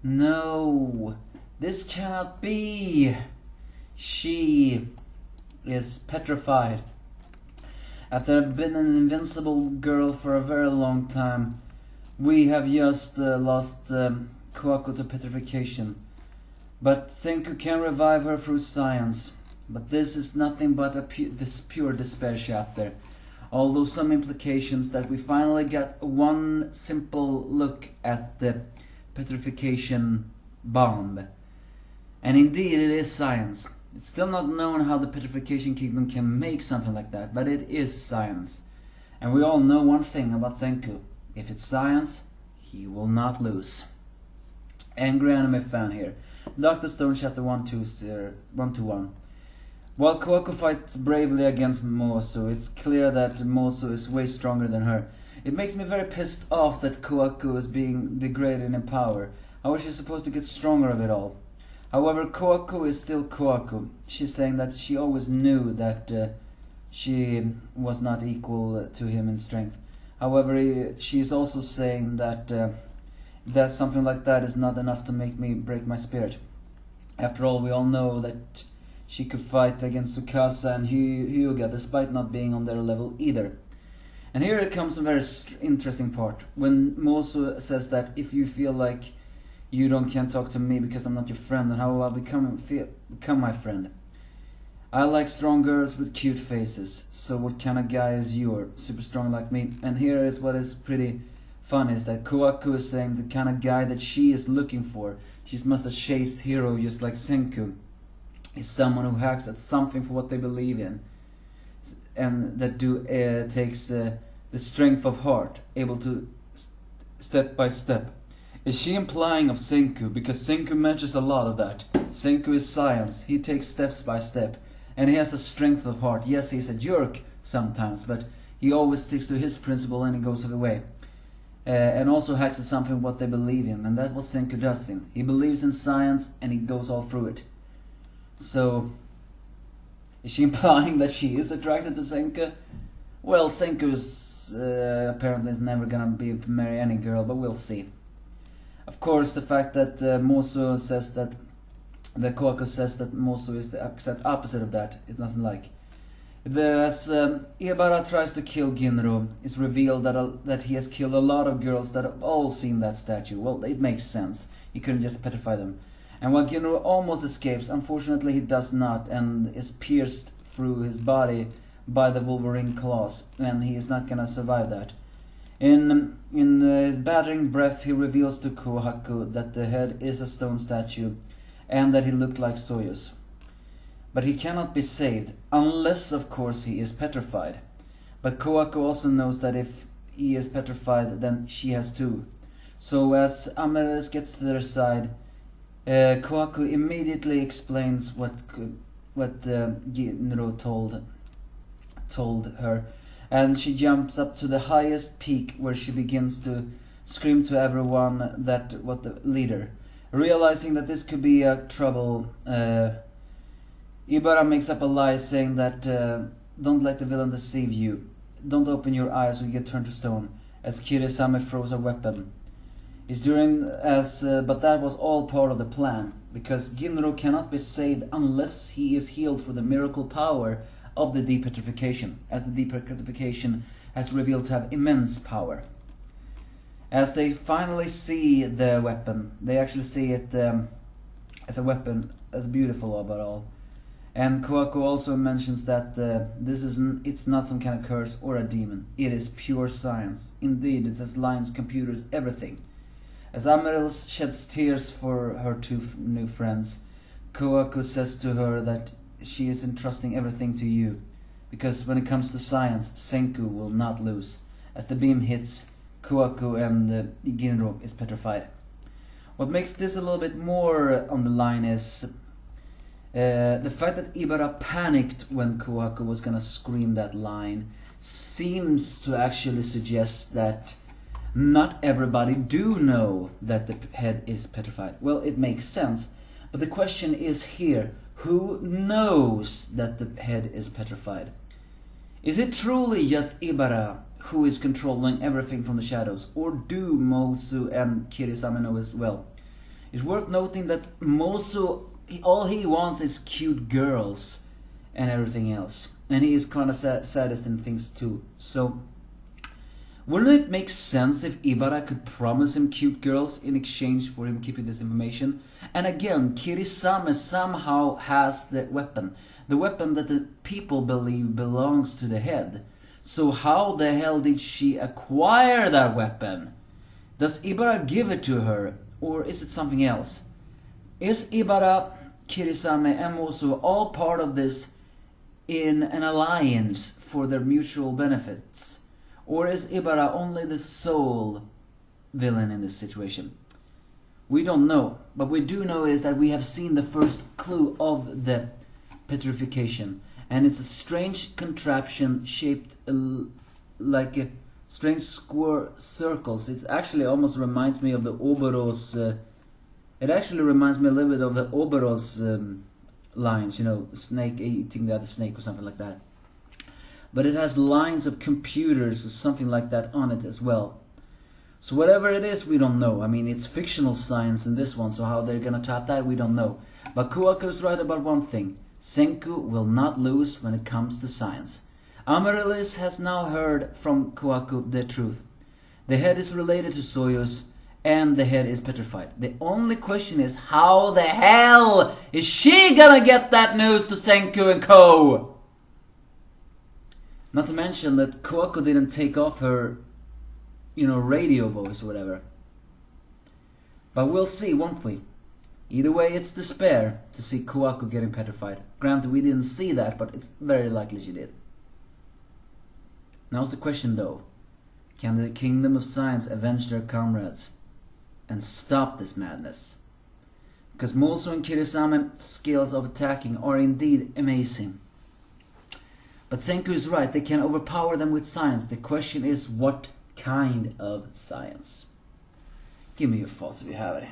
No, this cannot be. She is petrified. After I've been an invincible girl for a very long time, we have just lost Koako to petrification. But Senku can revive her through science. But this is nothing but this pure despair chapter. Although some implications that we finally got one simple look at the petrification bomb. And indeed it is science. It's still not known how the petrification kingdom can make something like that, but it is science. And we all know one thing about Senku. If it's science, he will not lose. Angry anime fan here. Dr. Stone chapter 121. While Koako fights bravely against Mosu, it's clear that Mosu is way stronger than her. It makes me very pissed off that Koako is being degraded in power. How is she supposed to get stronger of it all? However, Koako is still Koako. She's saying that she always knew that she was not equal to him in strength. However, she is also saying that something like that is not enough to make me break my spirit. After all, we all know that she could fight against Tsukasa and Hyuga despite not being on their level either. And here it comes a very interesting part. When Mosu says that if you feel like you can't talk to me because I'm not your friend, then how will I become my friend? I like strong girls with cute faces. So what kind of guy is you? Super strong like me? And here is what is pretty fun is that Koako is saying the kind of guy that she is looking for. She's must a chaste hero just like Senku. Is someone who hacks at something for what they believe in, and that takes the strength of heart, able to step by step. Is she implying of Senku? Because Senku matches a lot of that. Senku is science. He takes steps by step, and he has a strength of heart. Yes, he's a jerk sometimes, but he always sticks to his principle and he goes the way. And also hacks at something what they believe in, and that's what Senku does in. He believes in science and he goes all through it. So, is she implying that she is attracted to Senku? Well, Senku is apparently is never gonna marry any girl, but we'll see. Of course, the fact that Mosu says that the Koako says that Mosu is the exact opposite of that, it doesn't like. As Ibara tries to kill Ginro, it's revealed that he has killed a lot of girls that have all seen that statue. Well, it makes sense. He couldn't just petrify them. And while Ginro almost escapes, unfortunately he does not, and is pierced through his body by the Wolverine claws, and he is not gonna survive that. In his battering breath, he reveals to Kohaku that the head is a stone statue, and that he looked like Soyuz. But he cannot be saved, unless of course he is petrified. But Kohaku also knows that if he is petrified, then she has too. So as Amaryllis gets to their side, Kohaku immediately explains what Ginro told her, and she jumps up to the highest peak where she begins to scream to everyone that what the leader. Realizing that this could be a trouble, Ibara makes up a lie saying that don't let the villain deceive you. Don't open your eyes or you get turned to stone, as Kirisame throws a weapon. But that was all part of the plan, because Ginro cannot be saved unless he is healed for the miracle power of the depetrification, as the depetrification has revealed to have immense power. As they finally see the weapon, they actually see it as a weapon, as beautiful about all. And Kohaku also mentions that it's not some kind of curse or a demon. It is pure science. Indeed, it has lines, computers, everything. As Amaryllis sheds tears for her two new friends, Kohaku says to her that she is entrusting everything to you, because when it comes to science, Senku will not lose. As the beam hits, Kohaku and Ginro is petrified. What makes this a little bit more on the line is the fact that Ibara panicked when Kohaku was gonna scream that line seems to actually suggest that not everybody do know that the head is petrified. Well, it makes sense, but the question is here, who knows that the head is petrified? Is it truly just Ibara who is controlling everything from the shadows, or do Mosu and Kirisame know as well? It's worth noting that Mosu, all he wants is cute girls and everything else. And he is kind of saddest in things too. So, wouldn't it make sense if Ibara could promise him cute girls in exchange for him keeping this information? And again, Kirisame somehow has the weapon. The weapon that the people believe belongs to the head. So how the hell did she acquire that weapon? Does Ibara give it to her? Or is it something else? Is Ibara, Kirisame and Mosu all part of this in an alliance for their mutual benefits? Or is Ibara only the sole villain in this situation? We don't know, but we do know is that we have seen the first clue of the petrification, and it's a strange contraption shaped like a strange square circles. It actually almost reminds me of the Oberos. It actually reminds me a little bit of the Oberos lines, you know, snake eating the other snake or something like that. But it has lines of computers or something like that on it as well. So whatever it is, we don't know. I mean, it's fictional science in this one, so how they're gonna tap that, we don't know. But Kuaku's right about one thing. Senku will not lose when it comes to science. Amaryllis has now heard from Kuaku the truth. The head is related to Soyuz, and the head is petrified. The only question is, how the hell is she gonna get that news to Senku and Co? Not to mention that Kuaku didn't take off her, radio voice or whatever. But we'll see, won't we? Either way, it's despair to see Kuaku getting petrified. Granted, we didn't see that, but it's very likely she did. Now's the question though. Can the Kingdom of Science avenge their comrades and stop this madness? Because Mosu and Kirisame's skills of attacking are indeed amazing. But Senku is right, they can overpower them with science. The question is, what kind of science? Give me your thoughts if you have any.